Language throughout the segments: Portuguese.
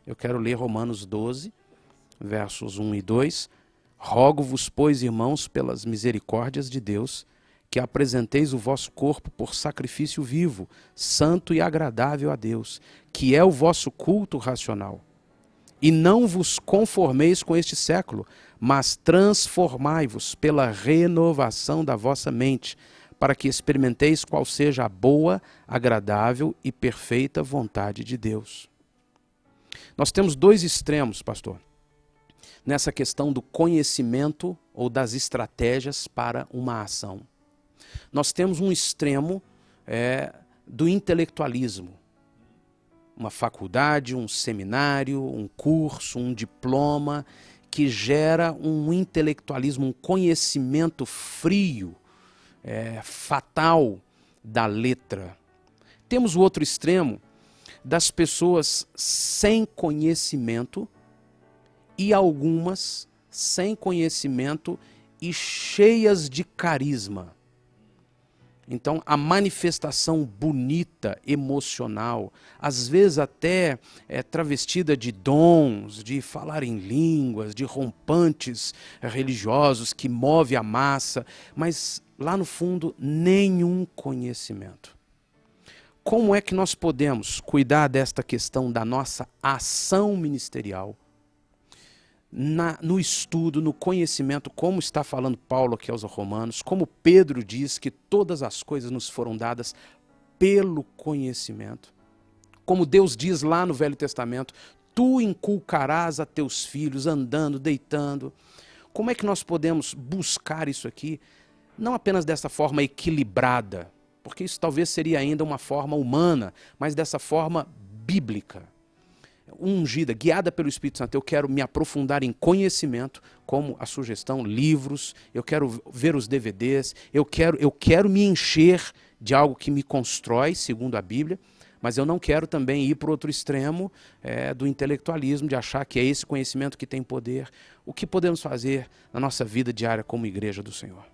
Eu quero ler Romanos 12, versos 1 e 2. Rogo-vos, pois, irmãos, pelas misericórdias de Deus, que apresenteis o vosso corpo por sacrifício vivo, santo e agradável a Deus, que é o vosso culto racional. E não vos conformeis com este século, mas transformai-vos pela renovação da vossa mente, para que experimenteis qual seja a boa, agradável e perfeita vontade de Deus. Nós temos dois extremos, pastor, nessa questão do conhecimento ou das estratégias para uma ação. Nós temos um extremo do intelectualismo. Uma faculdade, um seminário, um curso, um diploma, que gera um intelectualismo, um conhecimento frio, fatal da letra. Temos o outro extremo das pessoas sem conhecimento e algumas sem conhecimento e cheias de carisma. Então, a manifestação bonita, emocional, às vezes até travestida de dons, de falar em línguas, de rompantes religiosos que move a massa, mas lá no fundo, nenhum conhecimento. Como é que nós podemos cuidar desta questão da nossa ação ministerial? No estudo, no conhecimento, como está falando Paulo aqui aos Romanos, como Pedro diz que todas as coisas nos foram dadas pelo conhecimento. Como Deus diz lá no Velho Testamento, tu inculcarás a teus filhos andando, deitando. Como é que nós podemos buscar isso aqui? Não apenas dessa forma equilibrada, porque isso talvez seria ainda uma forma humana, mas dessa forma bíblica. Ungida, guiada pelo Espírito Santo. Eu quero me aprofundar em conhecimento, como a sugestão, livros, eu quero ver os DVDs, eu quero me encher de algo que me constrói, segundo a Bíblia, mas eu não quero também ir para o outro extremo do intelectualismo, de achar que é esse conhecimento que tem poder. O que podemos fazer na nossa vida diária como igreja do Senhor?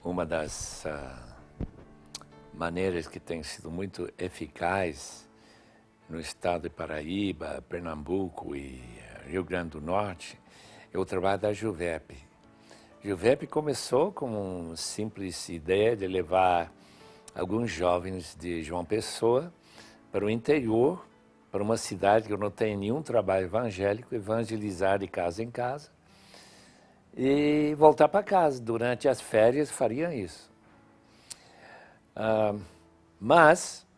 Uma das maneiras que tem sido muito eficaz no estado de Paraíba, Pernambuco e Rio Grande do Norte, é o trabalho da Juvep. Juvep começou com uma simples ideia de levar alguns jovens de João Pessoa para o interior, para uma cidade que não tem nenhum trabalho evangélico, evangelizar de casa em casa e voltar para casa. Durante as férias fariam isso. Mas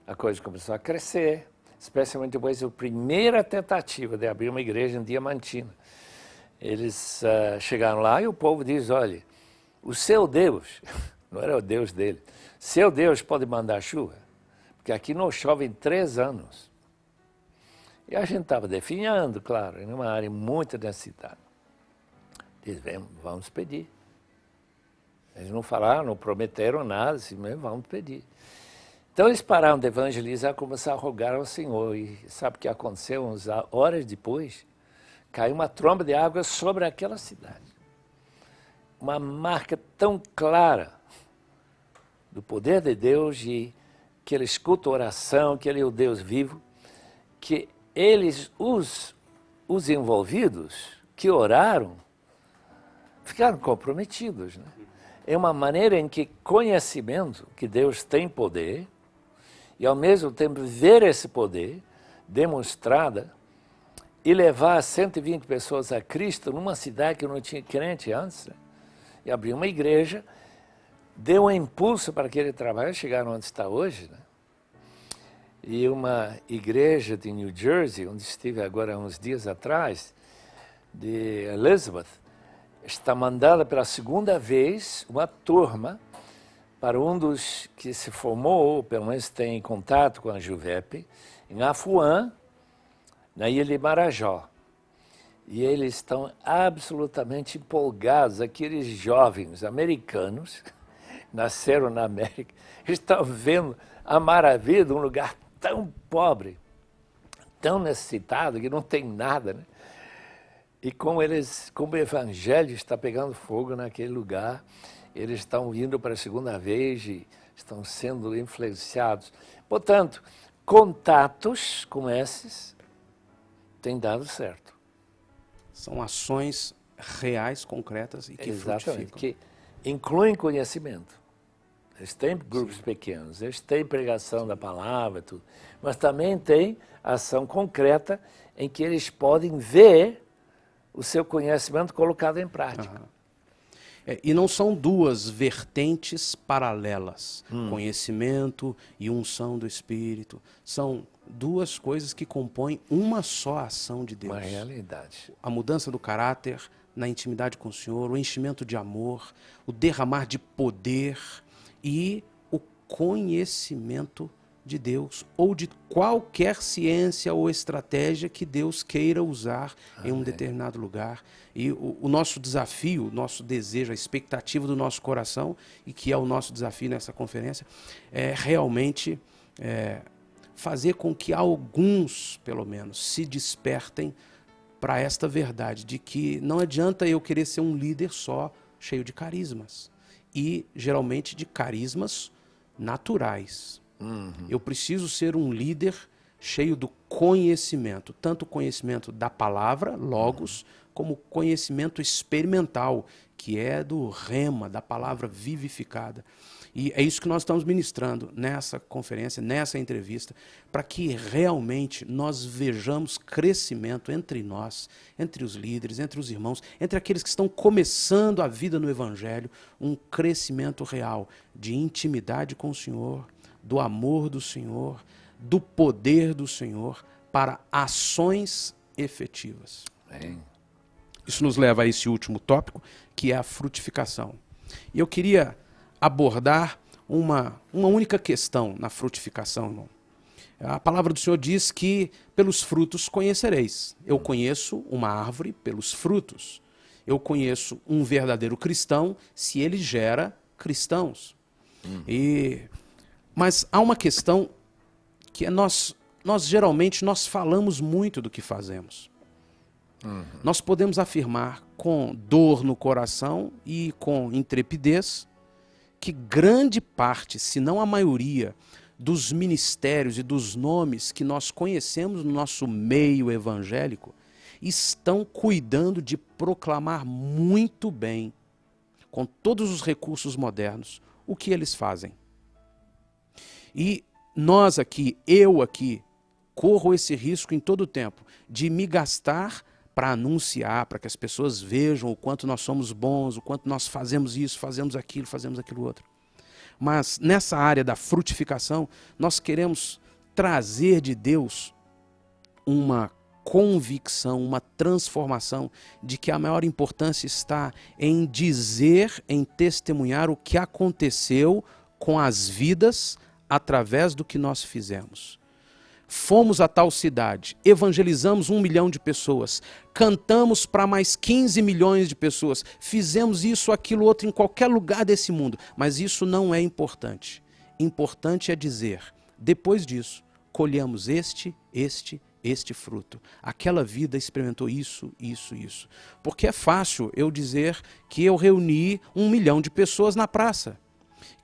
a coisa começou a crescer, especialmente depois da primeira tentativa de abrir uma igreja em Diamantina. Eles chegaram lá e o povo diz, olha, o seu Deus, não era o Deus dele, seu Deus pode mandar chuva, porque aqui não chove em 3 anos. E a gente estava definhando, claro, em uma área muito necessitada. Diz, vamos pedir. Eles não falaram, não prometeram nada, assim, mas vamos pedir. Então eles pararam de evangelizar, começaram a rogar ao Senhor. E sabe o que aconteceu? Umas horas depois, caiu uma tromba de água sobre aquela cidade. Uma marca tão clara do poder de Deus e que Ele escuta a oração, que Ele é o Deus vivo, que eles, os envolvidos que oraram, ficaram comprometidos, né? É uma maneira em que conhecimento, que Deus tem poder, e ao mesmo tempo ver esse poder demonstrada e levar 120 pessoas a Cristo numa cidade que não tinha crente antes, né? E abrir uma igreja, deu um impulso para aquele trabalho chegar onde está hoje, né? E uma igreja de New Jersey, onde estive agora uns dias atrás, de Elizabeth, está mandando pela segunda vez uma turma para um dos que se formou, ou pelo menos tem contato com a Juvep, em Afuã, na ilha de Marajó. E eles estão absolutamente empolgados, aqueles jovens americanos, nasceram na América, estão vendo a maravilha de um lugar tão pobre, tão necessitado, que não tem nada, né? E como o evangelho está pegando fogo naquele lugar, eles estão indo para a segunda vez e estão sendo influenciados. Portanto, contatos como esses têm dado certo. São ações reais, concretas e que frutificam. Que incluem conhecimento. Eles têm grupos pequenos, eles têm pregação da palavra, tudo, mas também tem ação concreta em que eles podem ver o seu conhecimento colocado em prática. E não são duas vertentes paralelas, conhecimento e unção do Espírito. São duas coisas que compõem uma só ação de Deus. Uma realidade. A mudança do caráter na intimidade com o Senhor, o enchimento de amor, o derramar de poder e o conhecimento de Deus, ou de qualquer ciência ou estratégia que Deus queira usar em um determinado lugar. E o nosso desafio, o nosso desejo, a expectativa do nosso coração, e que é o nosso desafio nessa conferência, é realmente fazer com que alguns, pelo menos, se despertem para esta verdade de que não adianta eu querer ser um líder só, cheio de carismas. E, geralmente, de carismas naturais. Eu preciso ser um líder cheio do conhecimento, tanto o conhecimento da palavra, logos, como o conhecimento experimental, que é do rema, da palavra vivificada. E é isso que nós estamos ministrando nessa conferência, nessa entrevista, para que realmente nós vejamos crescimento entre nós, entre os líderes, entre os irmãos, entre aqueles que estão começando a vida no Evangelho, um crescimento real de intimidade com o Senhor, do amor do Senhor, do poder do Senhor para ações efetivas. Bem. Isso nos leva a esse último tópico, que é a frutificação. E eu queria abordar uma única questão na frutificação, irmão. A palavra do Senhor diz que pelos frutos conhecereis. Eu conheço uma árvore pelos frutos. Eu conheço um verdadeiro cristão se ele gera cristãos. Mas há uma questão que é nós geralmente falamos muito do que fazemos. Nós podemos afirmar com dor no coração e com intrepidez que grande parte, se não a maioria, dos ministérios e dos nomes que nós conhecemos no nosso meio evangélico estão cuidando de proclamar muito bem, com todos os recursos modernos, o que eles fazem. E nós aqui, eu aqui, corro esse risco em todo o tempo de me gastar para anunciar, para que as pessoas vejam o quanto nós somos bons, o quanto nós fazemos isso, fazemos aquilo outro. Mas nessa área da frutificação, nós queremos trazer de Deus uma convicção, uma transformação de que a maior importância está em dizer, em testemunhar o que aconteceu com as vidas através do que nós fizemos. Fomos a tal cidade, evangelizamos 1 milhão de pessoas, cantamos para mais 15 milhões de pessoas, fizemos isso, aquilo, outro em qualquer lugar desse mundo, mas isso não é importante. Importante é dizer, depois disso, colhemos este fruto. Aquela vida experimentou isso. Porque é fácil eu dizer que eu reuni 1 milhão de pessoas na praça,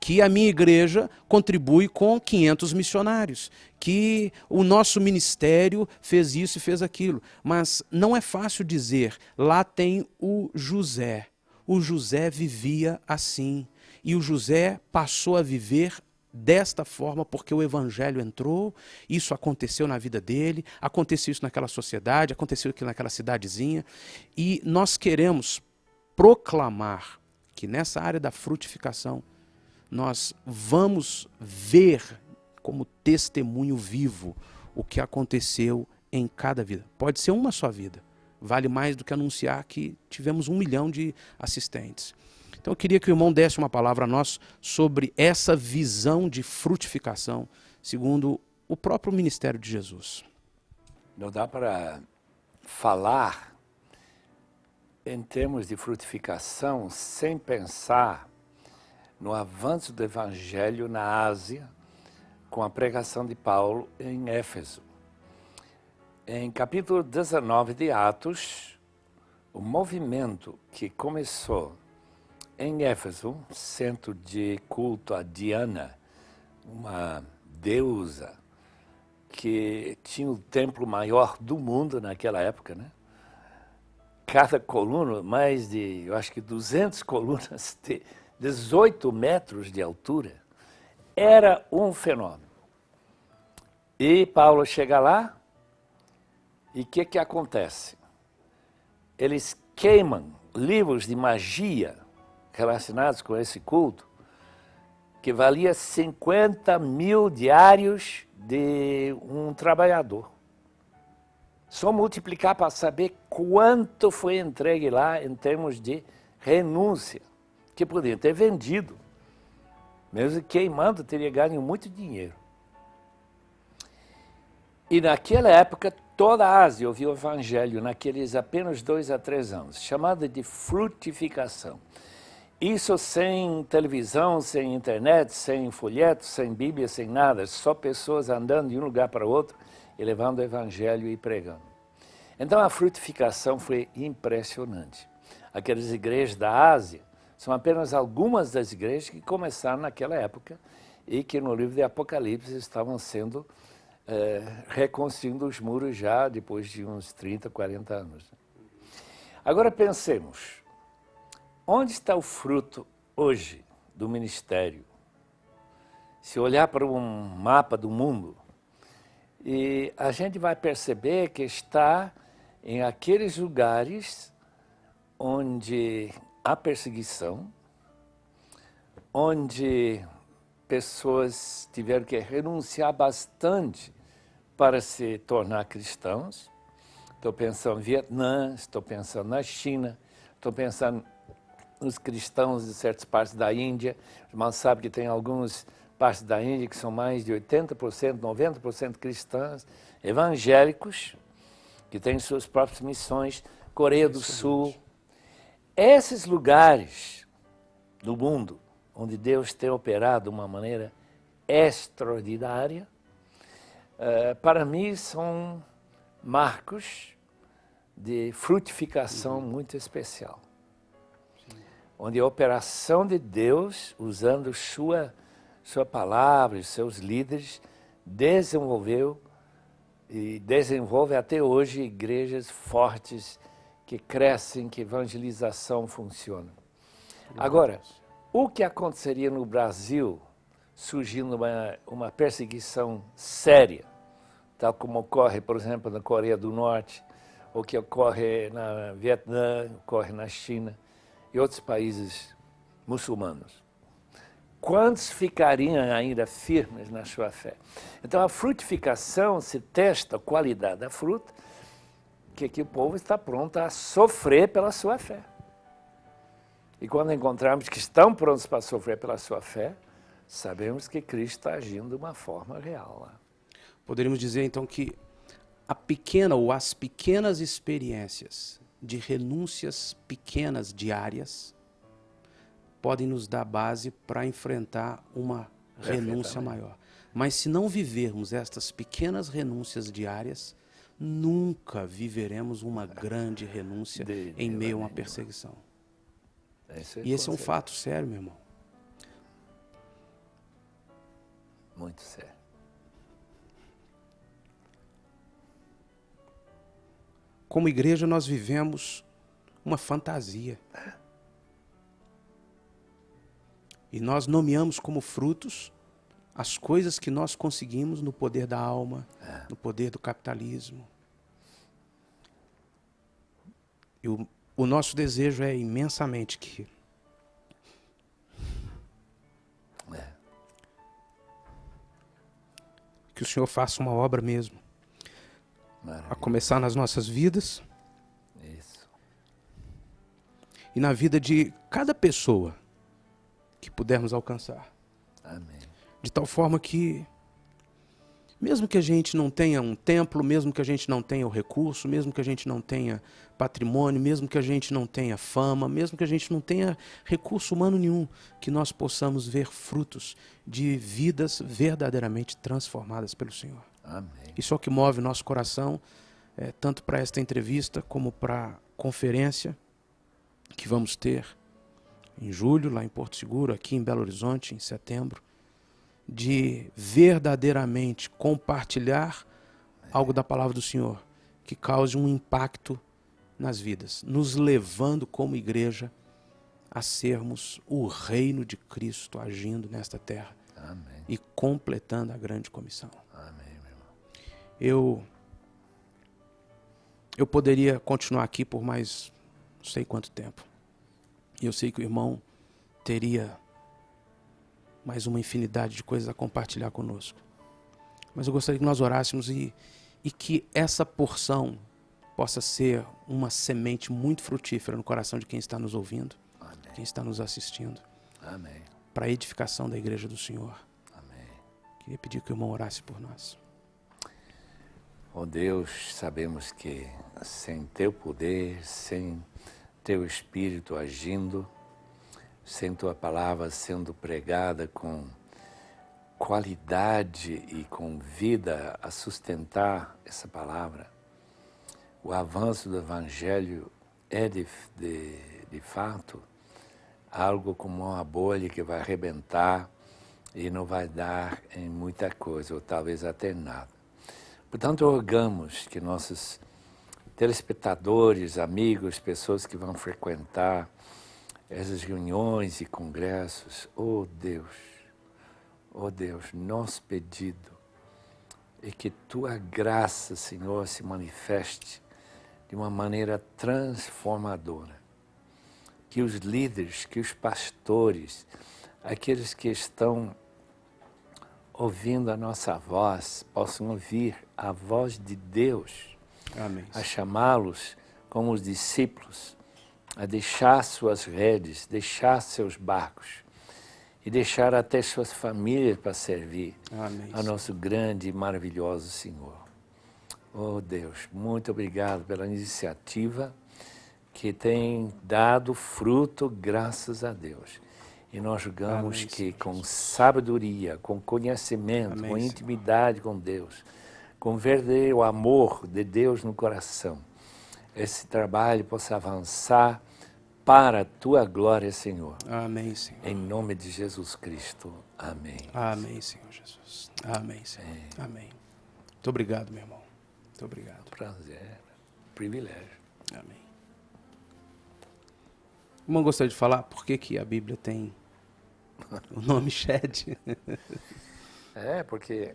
que a minha igreja contribui com 500 missionários, que o nosso ministério fez isso e fez aquilo. Mas não é fácil dizer, lá tem o José. O José vivia assim. E o José passou a viver desta forma porque o evangelho entrou, isso aconteceu na vida dele, aconteceu isso naquela sociedade, aconteceu aquilo naquela cidadezinha. E nós queremos proclamar que nessa área da frutificação, nós vamos ver como testemunho vivo o que aconteceu em cada vida. Pode ser uma só vida. Vale mais do que anunciar que tivemos 1 milhão de assistentes. Então eu queria que o irmão desse uma palavra a nós sobre essa visão de frutificação, segundo o próprio ministério de Jesus. Não dá para falar em termos de frutificação sem pensar no avanço do Evangelho na Ásia, com a pregação de Paulo em Éfeso. Em capítulo 19 de Atos, o movimento que começou em Éfeso, centro de culto a Diana, uma deusa que tinha o templo maior do mundo naquela época, né? Cada coluna, mais de, eu acho que 200 colunas de 18 metros de altura. Era um fenômeno. E Paulo chega lá, e o que acontece? Eles queimam livros de magia relacionados com esse culto, que valia 50 mil diários de um trabalhador. Só multiplicar para saber quanto foi entregue lá em termos de renúncia, que podia ter vendido. Mesmo queimando, teria ganho muito dinheiro. E naquela época, toda a Ásia ouviu o Evangelho, naqueles apenas 2 a 3 anos, chamada de frutificação. Isso sem televisão, sem internet, sem folhetos, sem Bíblia, sem nada, só pessoas andando de um lugar para outro e levando o Evangelho e pregando. Então a frutificação foi impressionante. Aquelas igrejas da Ásia são apenas algumas das igrejas que começaram naquela época e que no livro de Apocalipse estavam sendo reconstruindo os muros já depois de uns 30, 40 anos. Agora pensemos, onde está o fruto hoje do ministério? Se olhar para um mapa do mundo, e a gente vai perceber que está em aqueles lugares onde há perseguição, onde pessoas tiveram que renunciar bastante para se tornar cristãos. Estou pensando no Vietnã, estou pensando na China, estou pensando nos cristãos de certas partes da Índia. Os irmãos sabem que tem algumas partes da Índia que são mais de 80%, 90% cristãs, evangélicos, que têm suas próprias missões. Coreia do Sul. Esses lugares do mundo onde Deus tem operado de uma maneira extraordinária, para mim são marcos de frutificação muito especial. Onde a operação de Deus, usando sua palavra e seus líderes, desenvolveu e desenvolve até hoje igrejas fortes que crescem, que evangelização funciona. Agora, o que aconteceria no Brasil surgindo uma perseguição séria, tal como ocorre, por exemplo, na Coreia do Norte, ou que ocorre na Vietnã, ocorre na China e outros países muçulmanos? Quantos ficariam ainda firmes na sua fé? Então, a frutificação se testa a qualidade da fruta, que o povo está pronto a sofrer pela sua fé. E quando encontrarmos que estão prontos para sofrer pela sua fé, sabemos que Cristo está agindo de uma forma real lá. Poderíamos dizer, então, que a pequena ou as pequenas experiências de renúncias pequenas diárias podem nos dar base para enfrentar uma renúncia maior. Mas se não vivermos estas pequenas renúncias diárias, nunca viveremos uma grande renúncia em meio a uma perseguição. E esse é um fato sério, meu irmão. Muito sério. Como igreja, nós vivemos uma fantasia. E nós nomeamos como frutos as coisas que nós conseguimos no poder da alma, no poder do capitalismo. E o nosso desejo é imensamente que o Senhor faça uma obra mesmo. Maravilha. A começar nas nossas vidas. Isso. E na vida de cada pessoa que pudermos alcançar. Amém. De tal forma que, mesmo que a gente não tenha um templo, mesmo que a gente não tenha o recurso, mesmo que a gente não tenha patrimônio, mesmo que a gente não tenha fama, mesmo que a gente não tenha recurso humano nenhum, que nós possamos ver frutos de vidas verdadeiramente transformadas pelo Senhor. Amém. Isso é o que move o nosso coração, tanto para esta entrevista como para a conferência que vamos ter em julho, lá em Porto Seguro, aqui em Belo Horizonte, em setembro. de verdadeiramente compartilhar algo da palavra do Senhor que cause um impacto nas vidas, nos levando como igreja a sermos o reino de Cristo agindo nesta terra. Amém. E completando a grande comissão. Amém, meu irmão. Eu poderia continuar aqui por mais não sei quanto tempo. E eu sei que o irmão teria mais uma infinidade de coisas a compartilhar conosco. Mas eu gostaria que nós orássemos e que essa porção possa ser uma semente muito frutífera no coração de quem está nos ouvindo, Amém. quem está nos assistindo, Amém. para a edificação da igreja do Senhor. Amém. Queria pedir que o irmão orasse por nós. Ó Deus, sabemos que sem Teu poder, sem Teu Espírito agindo, sem Tua palavra sendo pregada com qualidade e com vida a sustentar essa palavra, o avanço do Evangelho é de fato algo como uma bolha que vai arrebentar e não vai dar em muita coisa, ou talvez até nada. Portanto, rogamos que nossos telespectadores, amigos, pessoas que vão frequentar essas reuniões e congressos, oh Deus, nosso pedido é que Tua graça, Senhor, se manifeste de uma maneira transformadora. Que os líderes, que os pastores, aqueles que estão ouvindo a nossa voz, possam ouvir a voz de Deus, Amém. a chamá-los como os discípulos, a deixar suas redes, deixar seus barcos e deixar até suas famílias para servir Amém. ao nosso grande e maravilhoso Senhor. Oh Deus, muito obrigado pela iniciativa que tem dado fruto, graças a Deus. E nós julgamos Amém, que Senhor com Jesus. sabedoria, com conhecimento, Amém, com Senhor. intimidade com Deus, com verdadeiro amor de Deus no coração, esse trabalho possa avançar para a Tua glória, Senhor. Amém, Senhor. Em nome de Jesus Cristo. Amém. Amém, Senhor Jesus. Amém, Senhor. Amém. Muito obrigado, meu irmão. Muito obrigado. Prazer, privilégio. Amém. O irmão gostaria de falar por que a Bíblia tem o nome Shed? Porque,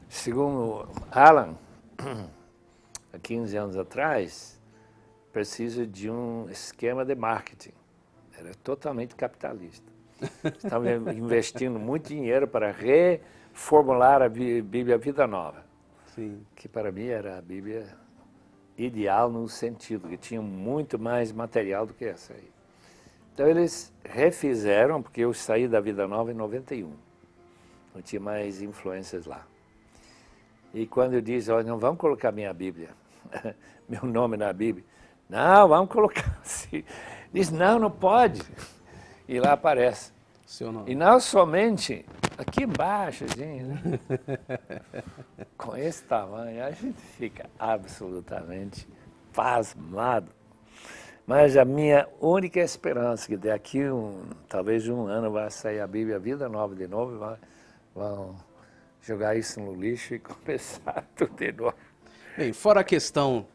segundo Alan, há 15 anos atrás, precisa de um esquema de marketing. Era totalmente capitalista. Estava investindo muito dinheiro para reformular a Bíblia Vida Nova. Sim. Que para mim era a Bíblia ideal no sentido que tinha muito mais material do que essa aí. Então eles refizeram, porque eu saí da Vida Nova em 91. Não tinha mais influências lá. E quando eu disse, olha, não vamos colocar minha Bíblia, meu nome na Bíblia. Não, vamos colocar assim. Diz, não pode. E lá aparece. Seu nome. E não somente aqui embaixo, assim, né? Com esse tamanho, a gente fica absolutamente pasmado. Mas a minha única esperança, que daqui talvez um ano vai sair a Bíblia Vida Nova de novo, vão jogar isso no lixo e começar tudo de novo. Bem, fora a questão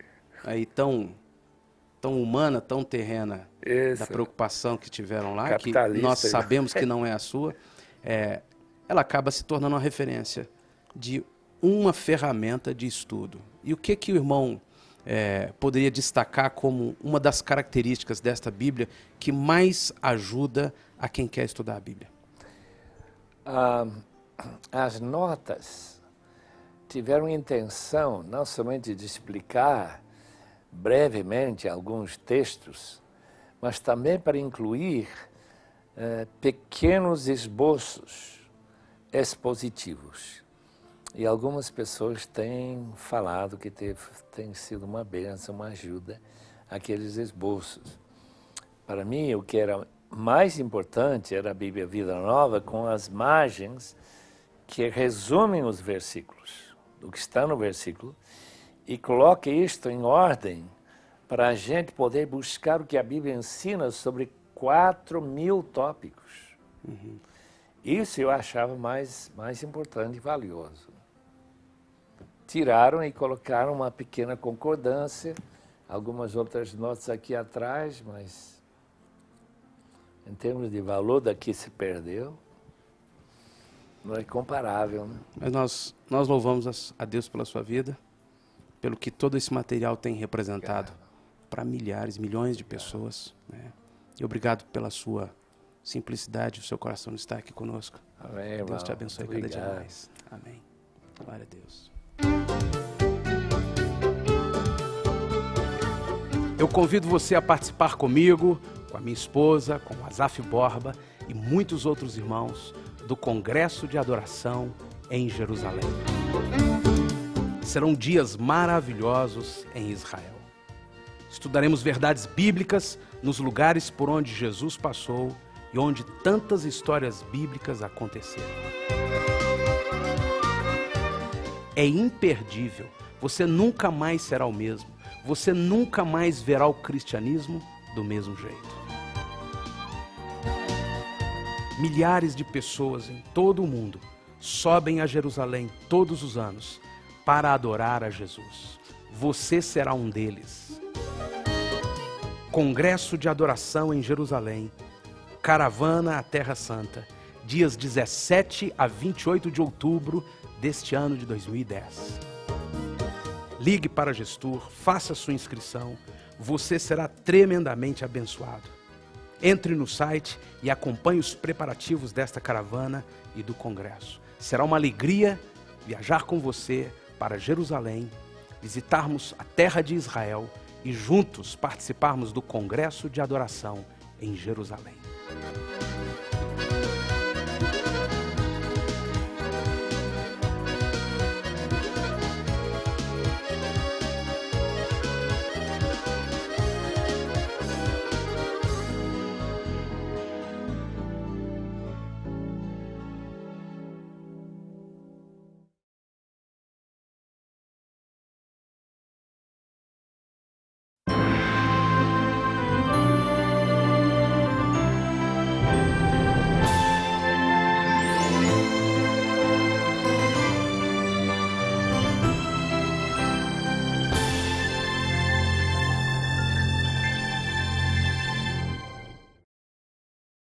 aí tão humana, tão terrena, da preocupação que tiveram lá, que nós sabemos que não é a sua, ela acaba se tornando uma referência de uma ferramenta de estudo. E o que o irmão poderia destacar como uma das características desta Bíblia que mais ajuda a quem quer estudar a Bíblia? As notas tiveram intenção não somente de explicar brevemente alguns textos, mas também para incluir pequenos esboços expositivos. E algumas pessoas têm falado que tem sido uma bênção, uma ajuda, aqueles esboços. Para mim, o que era mais importante era a Bíblia Vida Nova com as margens que resumem os versículos, o que está no versículo, e coloque isto em ordem para a gente poder buscar o que a Bíblia ensina sobre 4.000 tópicos. Isso eu achava mais importante e valioso. Tiraram e colocaram uma pequena concordância, algumas outras notas aqui atrás, mas em termos de valor daqui se perdeu. Não é comparável, né? Mas nós louvamos a Deus pela sua vida, pelo que todo esse material tem representado para milhares, milhões de pessoas, né? E obrigado pela sua simplicidade, o seu coração estar aqui conosco. Amém, Deus irmão. te abençoe Obrigado. cada dia mais. Amém. Glória a Deus. Eu convido você a participar comigo, com a minha esposa, com o Azaf Borba e muitos outros irmãos do Congresso de Adoração em Jerusalém. Serão dias maravilhosos em Israel. Estudaremos verdades bíblicas nos lugares por onde Jesus passou e onde tantas histórias bíblicas aconteceram. É imperdível. Você nunca mais será o mesmo. Você nunca mais verá o cristianismo do mesmo jeito. Milhares de pessoas em todo o mundo sobem a Jerusalém todos os anos para adorar a Jesus. Você será um deles. Congresso de Adoração em Jerusalém, Caravana à Terra Santa, dias 17 a 28 de outubro deste ano de 2010. Ligue para a Gestur, faça sua inscrição, você será tremendamente abençoado. Entre no site e acompanhe os preparativos desta caravana e do congresso. Será uma alegria viajar com você para Jerusalém, visitarmos a terra de Israel e juntos participarmos do Congresso de Adoração em Jerusalém.